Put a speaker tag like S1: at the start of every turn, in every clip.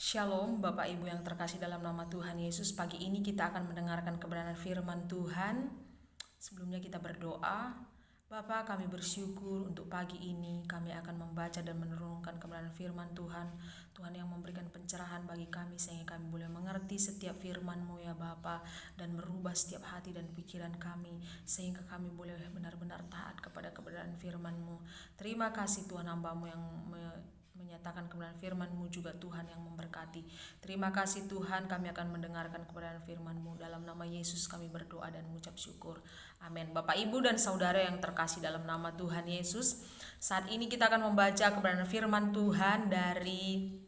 S1: Shalom Bapak Ibu yang terkasih dalam nama Tuhan Yesus. Pagi ini kita akan mendengarkan kebenaran firman Tuhan. Sebelumnya kita berdoa. Bapa, kami bersyukur untuk pagi ini kami akan membaca dan menurunkan kebenaran firman Tuhan. Tuhan yang memberikan pencerahan bagi kami sehingga kami boleh mengerti setiap firman-Mu ya Bapa, dan merubah setiap hati dan pikiran kami sehingga kami boleh benar-benar taat kepada kebenaran firman-Mu. Terima kasih Tuhan, hamba-Mu yang menyatakan kebenaran firman-Mu, juga Tuhan yang memberkati. Terima kasih Tuhan, kami akan mendengarkan kebenaran firman-Mu. Dalam nama Yesus kami berdoa dan mengucap syukur. Amin. Bapak, Ibu, dan saudara yang terkasih dalam nama Tuhan Yesus, saat ini kita akan membaca kebenaran firman Tuhan dari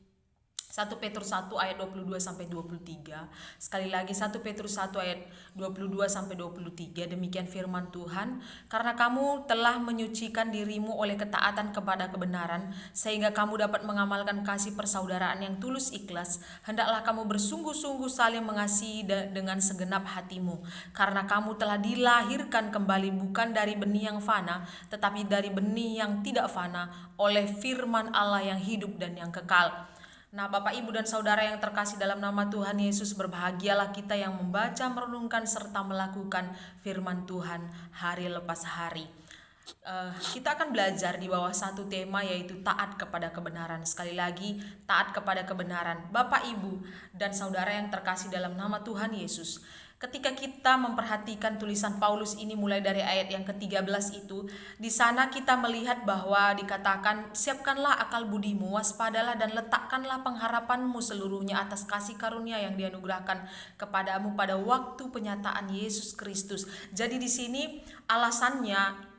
S1: 1 Petrus 1 ayat 22 sampai 23. Sekali lagi 1 Petrus 1 ayat 22 sampai 23. Demikian firman Tuhan, karena kamu telah menyucikan dirimu oleh ketaatan kepada kebenaran sehingga kamu dapat mengamalkan kasih persaudaraan yang tulus ikhlas, hendaklah kamu bersungguh-sungguh saling mengasihi dengan segenap hatimu, karena kamu telah dilahirkan kembali bukan dari benih yang fana, tetapi dari benih yang tidak fana, oleh firman Allah yang hidup dan yang kekal. Nah, Bapak, Ibu, dan saudara yang terkasih dalam nama Tuhan Yesus, berbahagialah kita yang membaca, merenungkan, serta melakukan firman Tuhan hari lepas hari. Kita akan belajar di bawah satu tema, yaitu taat kepada kebenaran. Sekali lagi, taat kepada kebenaran. Bapak, Ibu, dan saudara yang terkasih dalam nama Tuhan Yesus, ketika kita memperhatikan tulisan Paulus ini mulai dari ayat yang ke-13 itu, di sana kita melihat bahwa dikatakan, siapkanlah akal budimu, waspadalah dan letakkanlah pengharapanmu seluruhnya atas kasih karunia yang dianugerahkan kepadamu pada waktu penyataan Yesus Kristus. Jadi di sini alasannya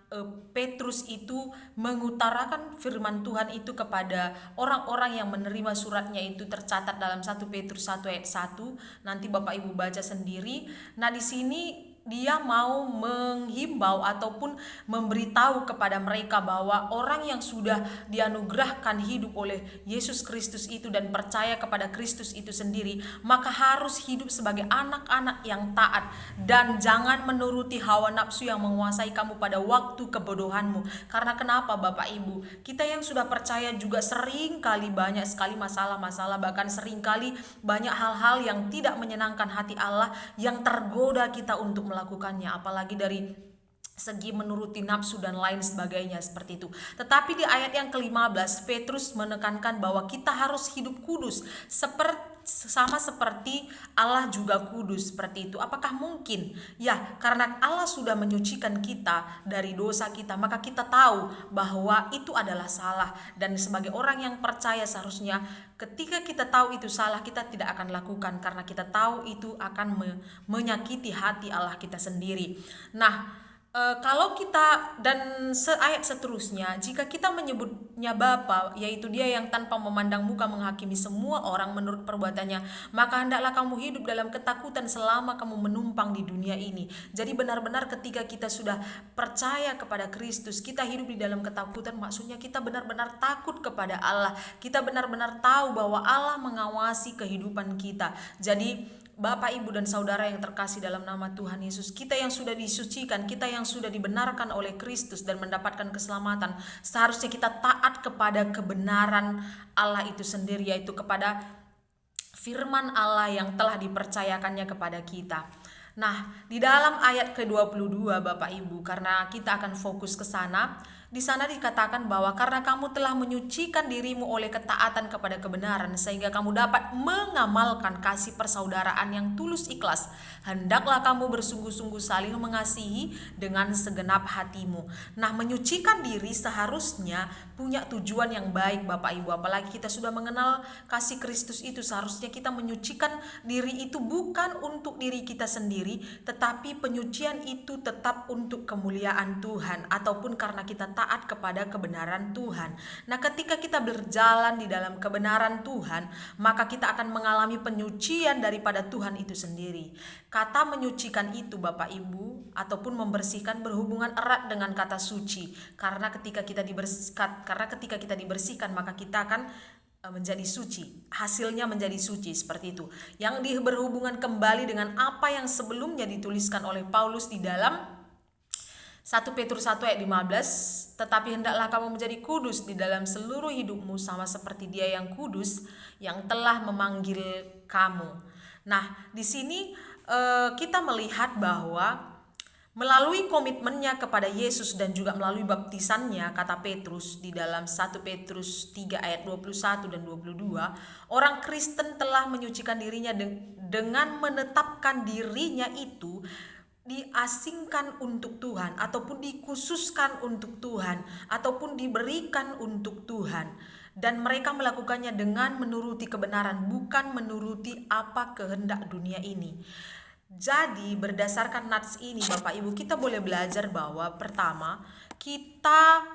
S1: Petrus itu mengutarakan firman Tuhan itu kepada orang-orang yang menerima suratnya, itu tercatat dalam 1 Petrus 1 ayat 1. Nanti Bapak Ibu baca sendiri. Nah, di sini dia mau menghimbau ataupun memberitahu kepada mereka bahwa orang yang sudah dianugerahkan hidup oleh Yesus Kristus itu dan percaya kepada Kristus itu sendiri, maka harus hidup sebagai anak-anak yang taat dan jangan menuruti hawa nafsu yang menguasai kamu pada waktu kebodohanmu. Karena kenapa Bapak Ibu? Kita yang sudah percaya juga sering kali banyak sekali masalah-masalah, bahkan sering kali banyak hal-hal yang tidak menyenangkan hati Allah yang tergoda kita untuk melakukannya, apalagi dari segi menuruti nafsu dan lain sebagainya seperti itu. Tetapi di ayat yang ke-15 Petrus menekankan bahwa kita harus hidup kudus sama seperti Allah juga kudus, seperti itu. Apakah mungkin? Ya, karena Allah sudah menyucikan kita dari dosa kita, maka kita tahu bahwa itu adalah salah, dan sebagai orang yang percaya seharusnya ketika kita tahu itu salah, kita tidak akan lakukan karena kita tahu itu akan menyakiti hati Allah kita sendiri. Nah, kalau kita dan ayat seterusnya, jika kita menyebutnya Bapa, yaitu Dia yang tanpa memandang muka menghakimi semua orang menurut perbuatannya, maka hendaklah kamu hidup dalam ketakutan selama kamu menumpang di dunia ini. Jadi benar-benar ketika kita sudah percaya kepada Kristus, kita hidup di dalam ketakutan, maksudnya kita benar-benar takut kepada Allah. Kita benar-benar tahu bahwa Allah mengawasi kehidupan kita. Jadi Bapak, Ibu, dan saudara yang terkasih dalam nama Tuhan Yesus, kita yang sudah disucikan, kita yang sudah dibenarkan oleh Kristus dan mendapatkan keselamatan, seharusnya kita taat kepada kebenaran Allah itu sendiri, yaitu kepada firman Allah yang telah dipercayakannya kepada kita. Nah, di dalam ayat ke-22 Bapak Ibu, karena kita akan fokus ke sana, di sana dikatakan bahwa karena kamu telah menyucikan dirimu oleh ketaatan kepada kebenaran sehingga kamu dapat mengamalkan kasih persaudaraan yang tulus ikhlas, hendaklah kamu bersungguh-sungguh saling mengasihi dengan segenap hatimu. Nah, menyucikan diri seharusnya punya tujuan yang baik Bapak Ibu, apalagi kita sudah mengenal kasih Kristus itu, seharusnya kita menyucikan diri itu bukan untuk diri kita sendiri, tetapi penyucian itu tetap untuk kemuliaan Tuhan ataupun karena kita taat kepada kebenaran Tuhan. Nah, ketika kita berjalan di dalam kebenaran Tuhan, maka kita akan mengalami penyucian daripada Tuhan itu sendiri. Kata menyucikan itu Bapak Ibu ataupun membersihkan berhubungan erat dengan kata suci, karena ketika kita dibersihkan maka kita akan menjadi suci, hasilnya menjadi suci, seperti itu. Yang berhubungan kembali dengan apa yang sebelumnya dituliskan oleh Paulus di dalam 1 Petrus 1 ayat 15, tetapi hendaklah kamu menjadi kudus di dalam seluruh hidupmu sama seperti Dia yang kudus yang telah memanggil kamu. Nah, di sini kita melihat bahwa melalui komitmennya kepada Yesus dan juga melalui baptisannya, kata Petrus di dalam 1 Petrus 3 ayat 21 dan 22, orang Kristen telah menyucikan dirinya dengan menetapkan dirinya itu diasingkan untuk Tuhan, ataupun dikhususkan untuk Tuhan, ataupun diberikan untuk Tuhan. Dan mereka melakukannya dengan menuruti kebenaran, bukan menuruti apa kehendak dunia ini. Jadi berdasarkan nats ini Bapak Ibu, kita boleh belajar bahwa pertama, kita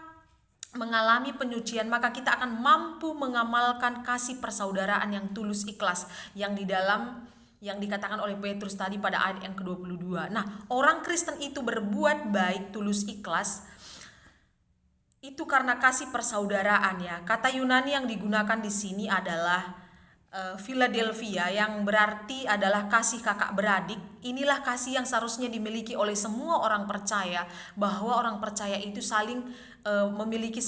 S1: mengalami penyucian, maka kita akan mampu mengamalkan kasih persaudaraan yang tulus ikhlas yang di dalam yang dikatakan oleh Petrus tadi pada ayat yang ke-22. Nah, orang Kristen itu berbuat baik tulus ikhlas itu karena kasih persaudaraan ya. Kata Yunani yang digunakan di sini adalah Philadelphia, yang berarti adalah kasih kakak beradik. Inilah kasih yang seharusnya dimiliki oleh semua orang percaya, bahwa orang percaya itu saling memiliki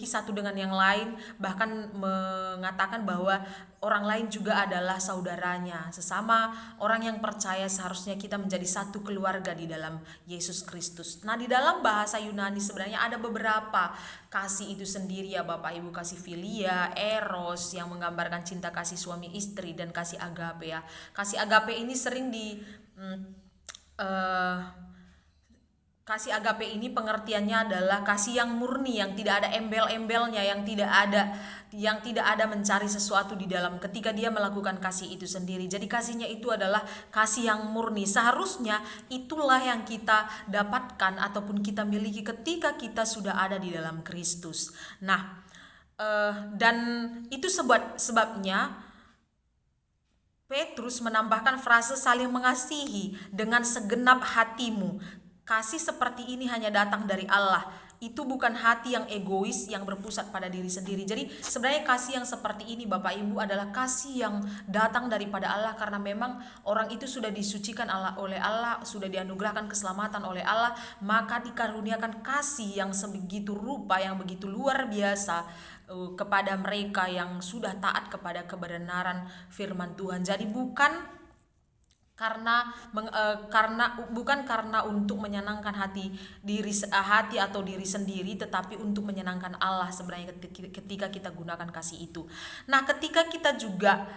S1: satu dengan yang lain, bahkan mengatakan bahwa orang lain juga adalah saudaranya. Sesama orang yang percaya seharusnya kita menjadi satu keluarga di dalam Yesus Kristus. Nah, di dalam bahasa Yunani sebenarnya ada beberapa kasih itu sendiri ya Bapak Ibu, kasih filia, eros yang menggambarkan cinta kasih suami istri, dan kasih agape ya. Kasih agape ini sering kasih agape ini pengertiannya adalah kasih yang murni, yang tidak ada embel-embelnya, yang tidak ada mencari sesuatu di dalam ketika dia melakukan kasih itu sendiri. Jadi kasihnya itu adalah kasih yang murni. Seharusnya itulah yang kita dapatkan ataupun kita miliki ketika kita sudah ada di dalam Kristus. Nah, dan itu sebabnya Petrus menambahkan frase saling mengasihi dengan segenap hatimu. Kasih seperti ini hanya datang dari Allah. Itu bukan hati yang egois yang berpusat pada diri sendiri. Jadi sebenarnya kasih yang seperti ini Bapak Ibu adalah kasih yang datang daripada Allah, karena memang orang itu sudah disucikan oleh Allah, sudah dianugerahkan keselamatan oleh Allah, maka dikaruniakan kasih yang sebegitu rupa, yang begitu luar biasa kepada mereka yang sudah taat kepada kebenaran firman Tuhan. Jadi bukan karena untuk menyenangkan hati atau diri sendiri, tetapi untuk menyenangkan Allah sebenarnya ketika kita gunakan kasih itu. Nah, ketika kita juga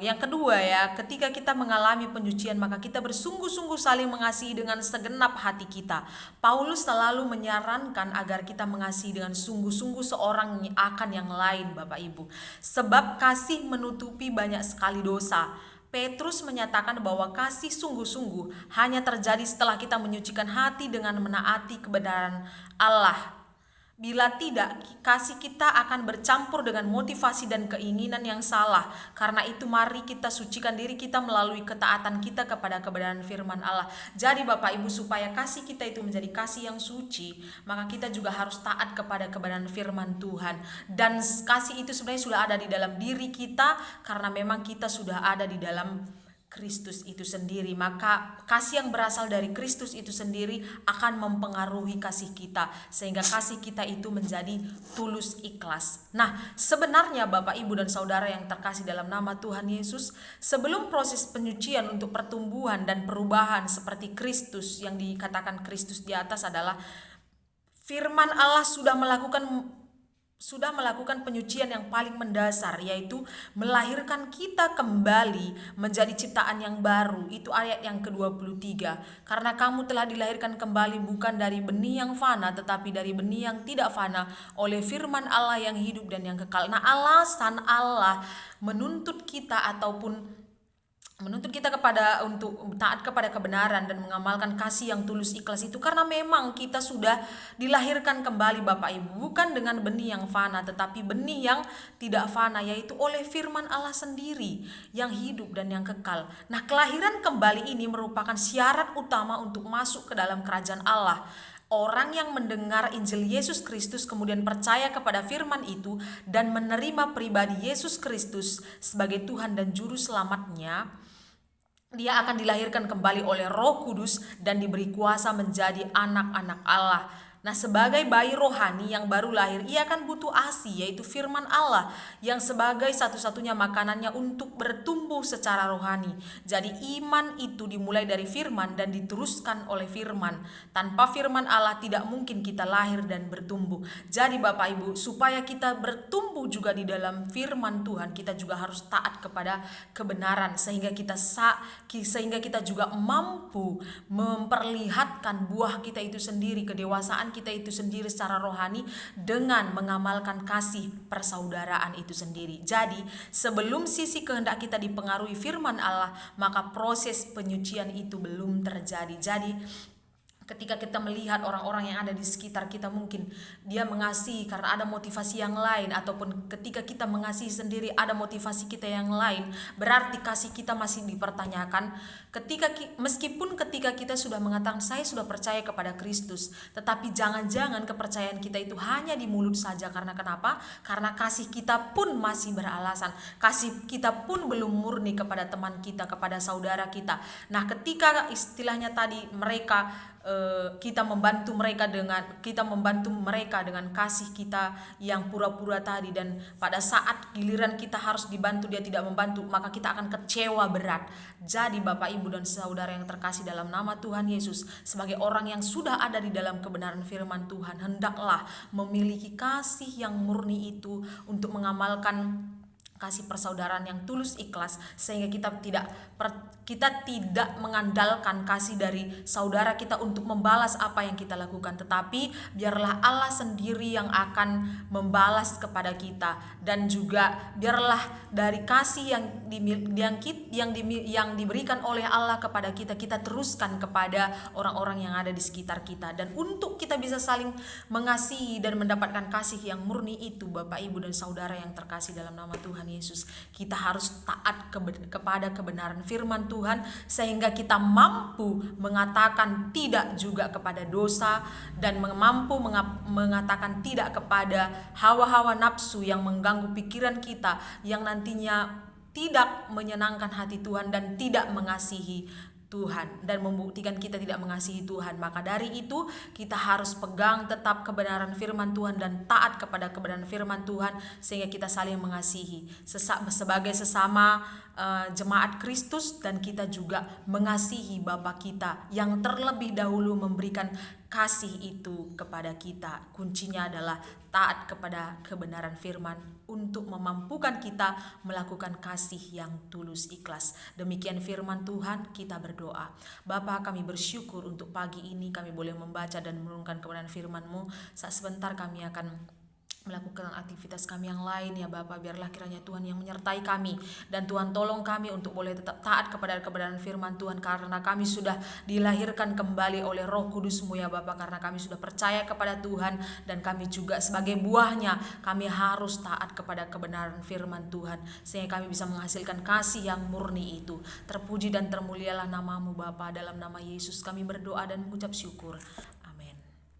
S1: yang kedua ya, ketika kita mengalami penyucian, maka kita bersungguh-sungguh saling mengasihi dengan segenap hati kita. Paulus selalu menyarankan agar kita mengasihi dengan sungguh-sungguh seorang akan yang lain Bapak Ibu, sebab kasih menutupi banyak sekali dosa. Petrus menyatakan bahwa kasih sungguh-sungguh hanya terjadi setelah kita menyucikan hati dengan menaati kebenaran Allah. Bila tidak, kasih kita akan bercampur dengan motivasi dan keinginan yang salah. Karena itu mari kita sucikan diri kita melalui ketaatan kita kepada kebenaran firman Allah. Jadi Bapak Ibu, supaya kasih kita itu menjadi kasih yang suci, maka kita juga harus taat kepada kebenaran firman Tuhan. Dan kasih itu sebenarnya sudah ada di dalam diri kita, karena memang kita sudah ada di dalam Kristus itu sendiri. Maka kasih yang berasal dari Kristus itu sendiri akan mempengaruhi kasih kita, sehingga kasih kita itu menjadi tulus ikhlas. Nah, sebenarnya Bapak Ibu dan Saudara yang terkasih dalam nama Tuhan Yesus, sebelum proses penyucian untuk pertumbuhan dan perubahan seperti Kristus, yang dikatakan Kristus di atas adalah firman Allah sudah melakukan penyucian yang paling mendasar, yaitu melahirkan kita kembali menjadi ciptaan yang baru. Itu ayat yang ke-23. Karena kamu telah dilahirkan kembali bukan dari benih yang fana, tetapi dari benih yang tidak fana, oleh firman Allah yang hidup dan yang kekal. Nah, alasan Allah menuntut kita untuk taat kepada kebenaran dan mengamalkan kasih yang tulus ikhlas itu karena memang kita sudah dilahirkan kembali Bapak Ibu, bukan dengan benih yang fana, tetapi benih yang tidak fana, yaitu oleh firman Allah sendiri yang hidup dan yang kekal. Nah, kelahiran kembali ini merupakan syarat utama untuk masuk ke dalam kerajaan Allah. Orang yang mendengar Injil Yesus Kristus kemudian percaya kepada firman itu dan menerima pribadi Yesus Kristus sebagai Tuhan dan Juru Selamatnya, dia akan dilahirkan kembali oleh Roh Kudus dan diberi kuasa menjadi anak-anak Allah. Nah, sebagai bayi rohani yang baru lahir, ia akan butuh ASI, yaitu firman Allah, yang sebagai satu-satunya makanannya untuk bertumbuh secara rohani. Jadi iman itu dimulai dari firman dan diteruskan oleh firman. Tanpa firman Allah tidak mungkin kita lahir dan bertumbuh. Jadi Bapak Ibu, supaya kita bertumbuh juga di dalam firman Tuhan, kita juga harus taat kepada kebenaran, sehingga kita juga mampu memperlihatkan buah kita itu sendiri, kedewasaan kita itu sendiri secara rohani dengan mengamalkan kasih persaudaraan itu sendiri. Jadi sebelum sisi kehendak kita dipengaruhi firman Allah, maka proses penyucian itu belum terjadi. Jadi ketika kita melihat orang-orang yang ada di sekitar kita, mungkin dia mengasihi karena ada motivasi yang lain, ataupun ketika kita mengasihi sendiri ada motivasi kita yang lain, berarti kasih kita masih dipertanyakan. Meskipun ketika kita sudah mengatakan saya sudah percaya kepada Kristus, tetapi jangan-jangan kepercayaan kita itu hanya di mulut saja. Karena kenapa? Karena kasih kita pun masih beralasan, kasih kita pun belum murni kepada teman kita, kepada saudara kita. Nah, ketika istilahnya tadi kita membantu mereka dengan kasih kita yang pura-pura tadi, dan pada saat giliran kita harus dibantu dia tidak membantu, maka kita akan kecewa berat. Jadi Bapak Ibu dan saudara yang terkasih dalam nama Tuhan Yesus, sebagai orang yang sudah ada di dalam kebenaran firman Tuhan, hendaklah memiliki kasih yang murni itu untuk mengamalkan kasih persaudaraan yang tulus ikhlas, sehingga kita tidak mengandalkan kasih dari saudara kita untuk membalas apa yang kita lakukan, tetapi biarlah Allah sendiri yang akan membalas kepada kita. Dan juga biarlah dari kasih yang diberikan oleh Allah kepada kita, kita teruskan kepada orang-orang yang ada di sekitar kita. Dan untuk kita bisa saling mengasihi dan mendapatkan kasih yang murni itu, Bapak Ibu dan saudara yang terkasih dalam nama Tuhan Yesus, kita harus taat kepada kebenaran firman Tuhan, sehingga kita mampu mengatakan tidak juga kepada dosa, dan mampu mengatakan tidak kepada hawa-hawa nafsu yang mengganggu pikiran kita, yang nantinya tidak menyenangkan hati Tuhan dan tidak mengasihi Tuhan, dan membuktikan kita tidak mengasihi Tuhan. Maka dari itu kita harus pegang tetap kebenaran firman Tuhan dan taat kepada kebenaran firman Tuhan, sehingga kita saling mengasihi sebagai sesama jemaat Kristus, dan kita juga mengasihi Bapa kita yang terlebih dahulu memberikan kasih itu kepada kita. Kuncinya adalah taat kepada kebenaran firman untuk memampukan kita melakukan kasih yang tulus ikhlas. Demikian firman Tuhan, kita berdoa. Bapa, kami bersyukur untuk pagi ini kami boleh membaca dan merenungkan kebenaran firman-Mu. Saat sebentar kami akan melakukan aktivitas kami yang lain, ya Bapa, biarlah kiranya Tuhan yang menyertai kami, dan Tuhan tolong kami untuk boleh tetap taat kepada kebenaran firman Tuhan, karena kami sudah dilahirkan kembali oleh Roh Kudus-Mu, ya Bapa, karena kami sudah percaya kepada Tuhan, dan kami juga sebagai buahnya kami harus taat kepada kebenaran firman Tuhan, sehingga kami bisa menghasilkan kasih yang murni itu. Terpuji dan termulialah nama-Mu Bapa, dalam nama Yesus kami berdoa dan mengucap syukur.